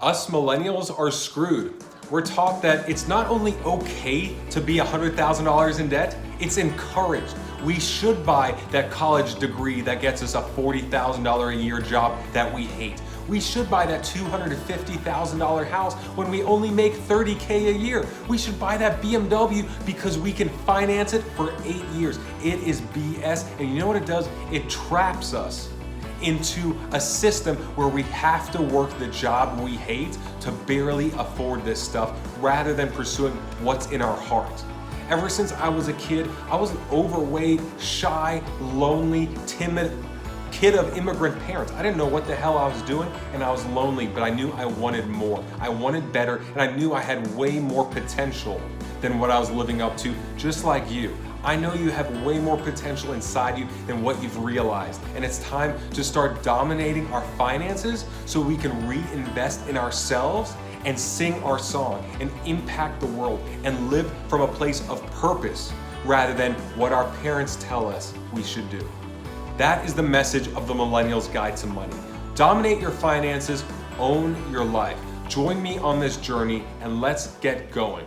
Us millennials are screwed. We're taught that it's not only okay to be $100,000 in debt, it's encouraged. We should buy that college degree that gets us a $40,000 a year job that we hate. We should buy that $250,000 house when we only make $30K a year. We should buy that BMW because we can finance it for 8 years. It is BS, and you know what it does? It traps us into a system where we have to work the job we hate to barely afford this stuff rather than pursuing what's in our heart. Ever since I was a kid, I was an overweight, shy, lonely, timid kid of immigrant parents. I didn't know what the hell I was doing, and I was lonely, but I knew I wanted more. I wanted better, and I knew I had way more potential than what I was living up to, just like you. I know you have way more potential inside you than what you've realized, and it's time to start dominating our finances so we can reinvest in ourselves and sing our song and impact the world and live from a place of purpose rather than what our parents tell us we should do. That is the message of the Millennial's Guide to Money. Dominate your finances, own your life. Join me on this journey and let's get going.